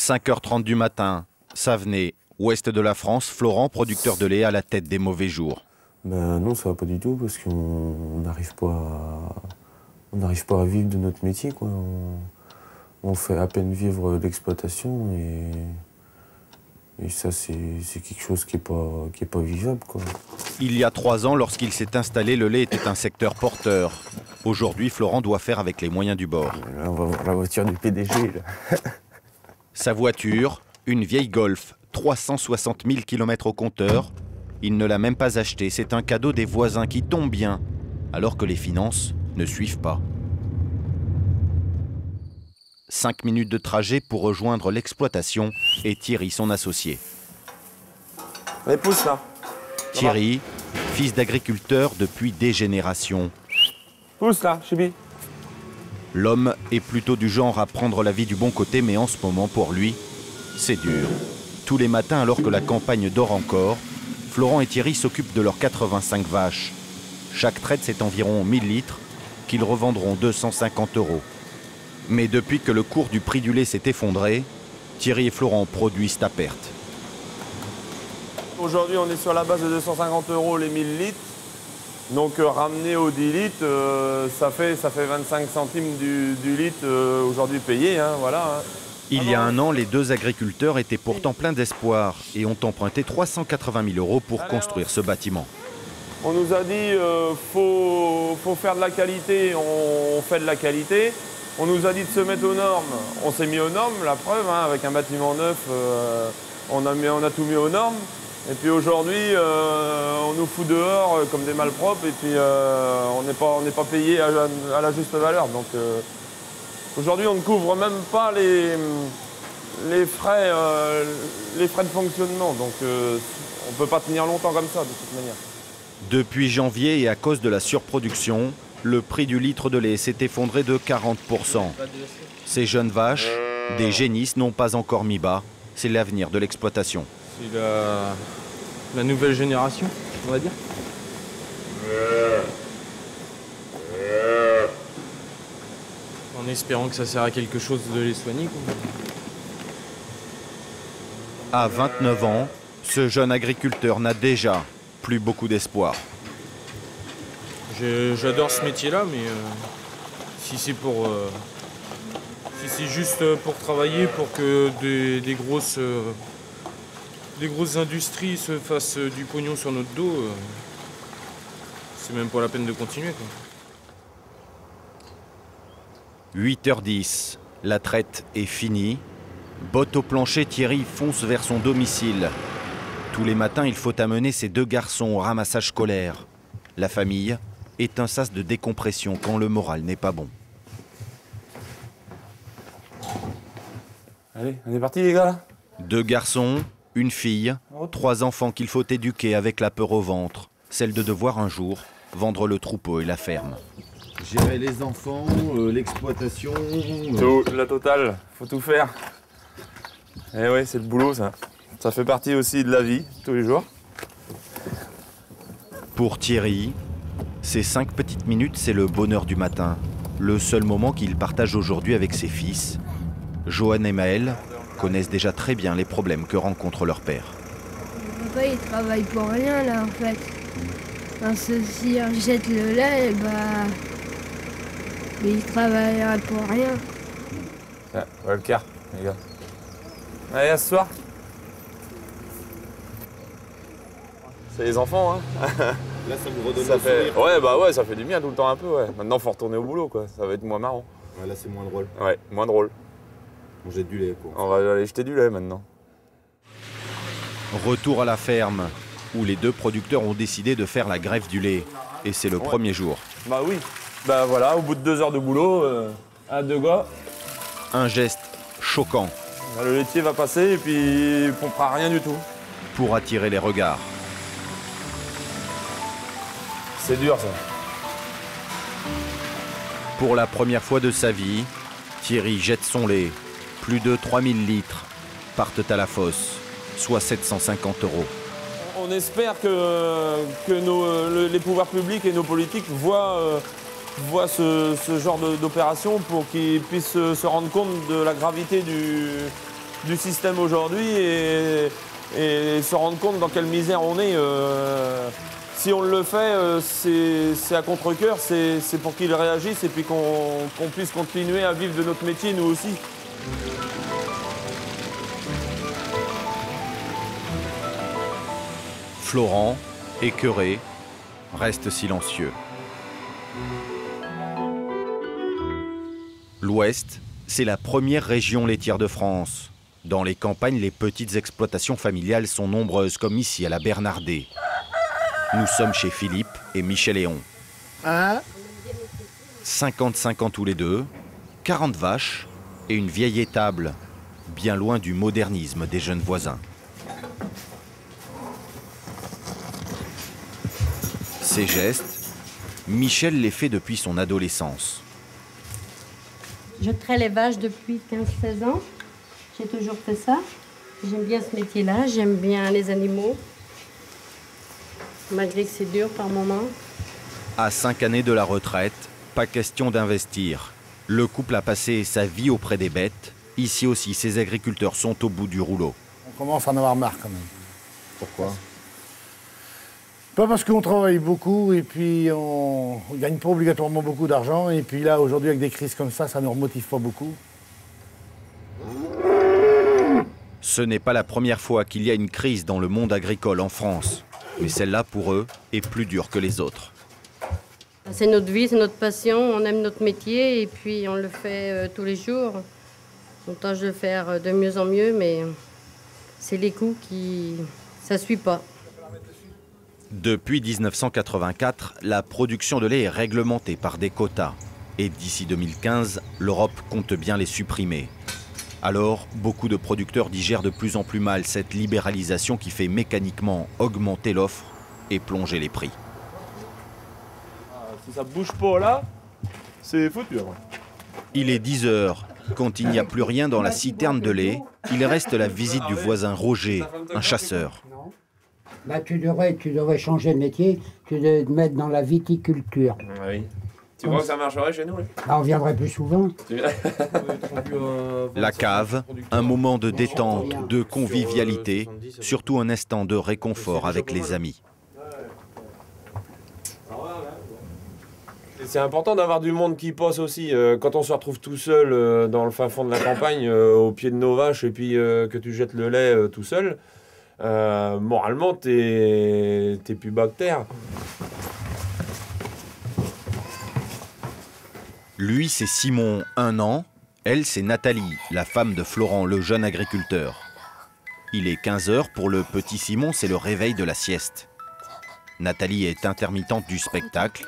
5h30 du matin, Savenay, ouest de la France, Florent, producteur de lait, à la tête des mauvais jours. Ben non, ça va pas du tout parce qu'on n'arrive pas à vivre de notre métier, quoi. On fait à peine vivre l'exploitation et ça, c'est quelque chose qui est pas vivable, quoi. Il y a 3 ans, lorsqu'il s'est installé, le lait était un secteur porteur. Aujourd'hui, Florent doit faire avec les moyens du bord. Là, on va voir la voiture du PDG, là. Sa voiture, une vieille Golf, 360 000 km au compteur. Il ne l'a même pas achetée, c'est un cadeau des voisins qui tombe bien, alors que les finances ne suivent pas. 5 minutes de trajet pour rejoindre l'exploitation et Thierry, son associé. Allez, pousse là. Thierry, fils d'agriculteur depuis des générations. Pousse là, Chibi. L'homme est plutôt du genre à prendre la vie du bon côté, mais en ce moment, pour lui, c'est dur. Tous les matins, alors que la campagne dort encore, Florent et Thierry s'occupent de leurs 85 vaches. Chaque traite, c'est environ 1000 litres qu'ils revendront 250 €. Mais depuis que le cours du prix du lait s'est effondré, Thierry et Florent produisent à perte. Aujourd'hui, on est sur la base de 250 € les 1000 litres. Donc ramené aux 10 litres, ça fait 25 centimes du litre aujourd'hui payé, hein, voilà. Hein. Il y a un an, les deux agriculteurs étaient pourtant pleins d'espoir et ont emprunté 380 000 € pour construire ce bâtiment. On nous a dit faut faire de la qualité, on fait de la qualité. On nous a dit de se mettre aux normes, on s'est mis aux normes, la preuve, hein, avec un bâtiment neuf, on a tout mis aux normes. Et puis aujourd'hui, on nous fout dehors comme des malpropres et puis on n'est pas payé à la juste valeur. Donc aujourd'hui, on ne couvre même pas les frais de fonctionnement. Donc on ne peut pas tenir longtemps comme ça, de toute manière. Depuis janvier et à cause de la surproduction, le prix du litre de lait s'est effondré de 40 %. Ces jeunes vaches, des génisses, n'ont pas encore mis bas. C'est l'avenir de l'exploitation. C'est la nouvelle génération, on va dire. En espérant que ça sert à quelque chose de les soigner, quoi. À 29 ans, ce jeune agriculteur n'a déjà plus beaucoup d'espoir. J'adore ce métier-là, mais si c'est juste pour travailler, pour que des grosses industries se fassent du pognon sur notre dos, c'est même pas la peine de continuer, quoi. 8h10, la traite est finie. Botte au plancher, Thierry fonce vers son domicile. Tous les matins, il faut amener ses 2 garçons au ramassage scolaire. La famille est un sas de décompression quand le moral n'est pas bon. Allez, on est parti les gars là. 2 garçons, une fille, 3 enfants qu'il faut éduquer avec la peur au ventre. Celle de devoir un jour vendre le troupeau et la ferme. Gérer les enfants, l'exploitation... Tout, la totale, faut tout faire. Eh ouais, c'est le boulot ça. Ça fait partie aussi de la vie, tous les jours. Pour Thierry, ces 5 petites minutes, c'est le bonheur du matin. Le seul moment qu'il partage aujourd'hui avec ses fils. Johan et Maël connaissent déjà très bien les problèmes que rencontre leur père. Papa, il travaille pour rien là en fait. Parce que s'il rejette le lait, il travaillera pour rien. Ouais, le quart, les gars. Allez, à ce soir. C'est les enfants, hein. Là, ça vous redonne ça le fait... sourire. Ouais, bah ouais, ça fait du bien tout le temps un peu, ouais. Maintenant, faut retourner au boulot, quoi. Ça va être moins marrant. Ouais, là, c'est moins drôle. Ouais, moins drôle. On jette du lait, quoi. On va aller jeter du lait maintenant. Retour à la ferme, où les 2 producteurs ont décidé de faire la grève du lait. Et c'est le premier jour. Bah oui. Bah voilà, au bout de 2 heures de boulot, à 2 gars. Un geste choquant Le laitier va passer et puis il pompera rien du tout. pour attirer les regards. C'est dur ça. Pour la première fois de sa vie, Thierry jette son lait. Plus de 3000 litres partent à la fosse, soit 750 €. On espère que les pouvoirs publics et nos politiques voient ce genre d'opération pour qu'ils puissent se rendre compte de la gravité du système aujourd'hui et se rendre compte dans quelle misère on est. Si on le fait, c'est à contre-cœur, c'est pour qu'ils réagissent et puis qu'on puisse continuer à vivre de notre métier, nous aussi. Florent, écœuré, reste silencieux. L'Ouest, c'est la première région laitière de France. Dans les campagnes, les petites exploitations familiales sont nombreuses, comme ici à la Bernardée. Nous sommes chez Philippe et Michel Léon. 55 ans tous les deux, 40 vaches et une vieille étable, bien loin du modernisme des jeunes voisins. Ces gestes, Michel les fait depuis son adolescence. Je traite les vaches depuis 15-16 ans. J'ai toujours fait ça. J'aime bien ce métier-là, j'aime bien les animaux. Malgré que c'est dur par moments. À 5 années de la retraite, pas question d'investir. Le couple a passé sa vie auprès des bêtes. Ici aussi, ces agriculteurs sont au bout du rouleau. On commence à en avoir marre quand même. Pourquoi? Pas parce qu'on travaille beaucoup et puis on gagne pas obligatoirement beaucoup d'argent. Et puis là, aujourd'hui, avec des crises comme ça ne remotive pas beaucoup. Ce n'est pas la première fois qu'il y a une crise dans le monde agricole en France. Mais celle-là, pour eux, est plus dure que les autres. C'est notre vie, c'est notre passion, on aime notre métier et puis on le fait tous les jours. On tâche de le faire de mieux en mieux, mais c'est les coûts qui... ça ne suit pas. Depuis 1984, la production de lait est réglementée par des quotas. Et d'ici 2015, l'Europe compte bien les supprimer. Alors, beaucoup de producteurs digèrent de plus en plus mal cette libéralisation qui fait mécaniquement augmenter l'offre et plonger les prix. Si ça bouge pas là, c'est foutu. Il est 10 h. Quand il n'y a plus rien dans la citerne de lait, il reste la visite du voisin Roger, un chasseur. Bah, tu devrais changer de métier, tu devrais te mettre dans la viticulture. Oui. Tu vois que ça marcherait chez nous là? Bah, on viendrait plus souvent. La cave, un moment de détente, de convivialité, surtout un instant de réconfort avec les amis. C'est important d'avoir du monde qui passe aussi. Quand on se retrouve tout seul dans le fin fond de la campagne, au pied de nos vaches, et puis que tu jettes le lait tout seul, moralement, t'es plus bas que terre. Lui, c'est Simon, 1 an. Elle, c'est Nathalie, la femme de Florent, le jeune agriculteur. Il est 15 h. Pour le petit Simon, c'est le réveil de la sieste. Nathalie est intermittente du spectacle.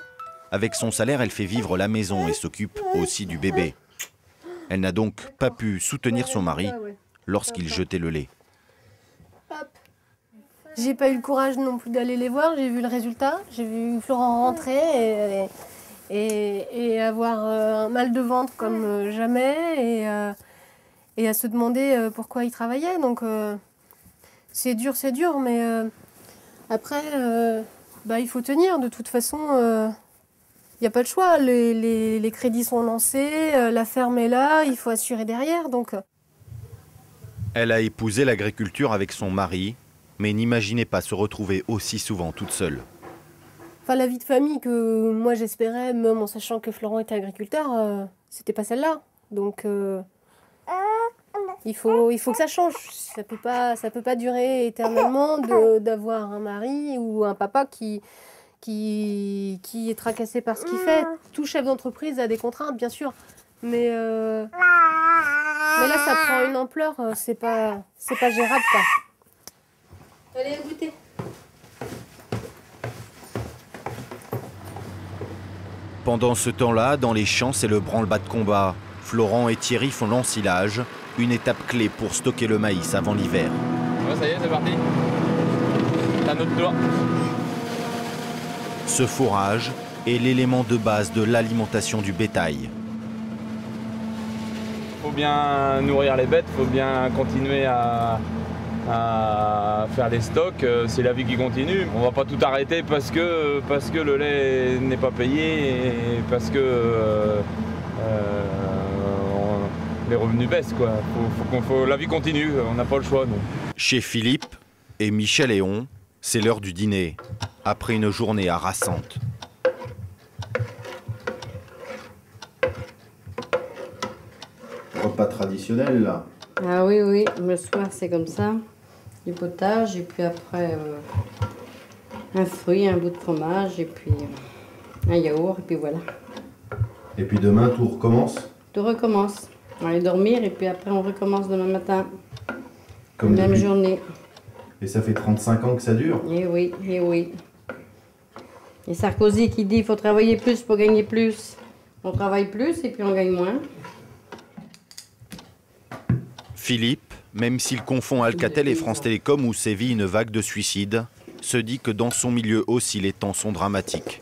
Avec son salaire, elle fait vivre la maison et s'occupe aussi du bébé. Elle n'a donc pas pu soutenir son mari lorsqu'il jetait le lait. J'ai pas eu le courage non plus d'aller les voir, j'ai vu le résultat. J'ai vu Florent rentrer et avoir un mal de ventre comme jamais et à se demander pourquoi il travaillait. Donc c'est dur, mais après, il faut tenir. De toute façon, il n'y a pas de choix. Les crédits sont lancés, la ferme est là, il faut assurer derrière. Donc. Elle a épousé l'agriculture avec son mari, mais n'imaginait pas se retrouver aussi souvent toute seule. Enfin, la vie de famille que moi j'espérais, même en sachant que Florent était agriculteur, c'était pas celle-là. Donc il faut que ça change. Ça peut pas durer éternellement d'avoir un mari ou un papa qui est tracassé par ce qu'il fait. Tout chef d'entreprise a des contraintes, bien sûr. Mais là, ça prend une ampleur, c'est pas gérable, quoi. Allez, goûter. Pendant ce temps-là, dans les champs, c'est le branle-bas de combat. Florent et Thierry font l'ensilage, une étape clé pour stocker le maïs avant l'hiver. Ouais, ça y est, c'est parti. T'as notre doigt. Ce fourrage est l'élément de base de l'alimentation du bétail. Faut bien nourrir les bêtes, faut bien continuer à faire les stocks, c'est la vie qui continue. On va pas tout arrêter parce que le lait n'est pas payé et parce que les revenus baissent, quoi. La vie continue, on n'a pas le choix, nous. Chez Philippe et Michel Léon, c'est l'heure du dîner, après une journée harassante. Repas traditionnel, là. Ah oui, oui, le soir c'est comme ça. Du potage, et puis après un fruit, un bout de fromage, et puis un yaourt, et puis voilà. Et puis demain, tout recommence? Tout recommence. On va aller dormir, et puis après on recommence demain matin. Comme même depuis. Journée. Et ça fait 35 ans que ça dure? Eh oui, eh oui. Et Sarkozy qui dit qu'il faut travailler plus pour gagner plus. On travaille plus et puis on gagne moins. Philippe, même s'il confond Alcatel et France Télécom où sévit une vague de suicides, se dit que dans son milieu aussi les temps sont dramatiques.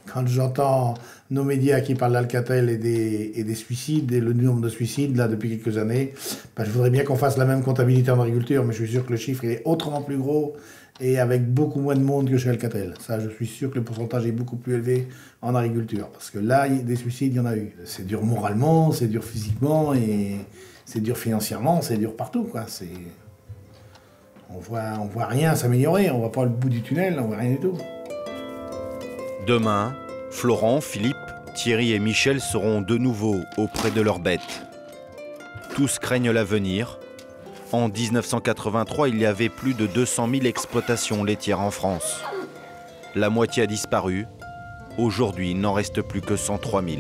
Quand j'entends nos médias qui parlent d'Alcatel et des suicides, et le nombre de suicides là depuis quelques années, je voudrais bien qu'on fasse la même comptabilité en agriculture, mais je suis sûr que le chiffre il est autrement plus gros et avec beaucoup moins de monde que chez Alcatel. Ça, je suis sûr que le pourcentage est beaucoup plus élevé en agriculture, parce que là, des suicides, il y en a eu. C'est dur moralement, c'est dur physiquement, et c'est dur financièrement, c'est dur partout, quoi. On voit rien s'améliorer, on voit pas le bout du tunnel, on voit rien du tout. Demain, Florent, Philippe, Thierry et Michel seront de nouveau auprès de leurs bêtes. Tous craignent l'avenir. En 1983, il y avait plus de 200 000 exploitations laitières en France. La moitié a disparu. Aujourd'hui, il n'en reste plus que 103 000.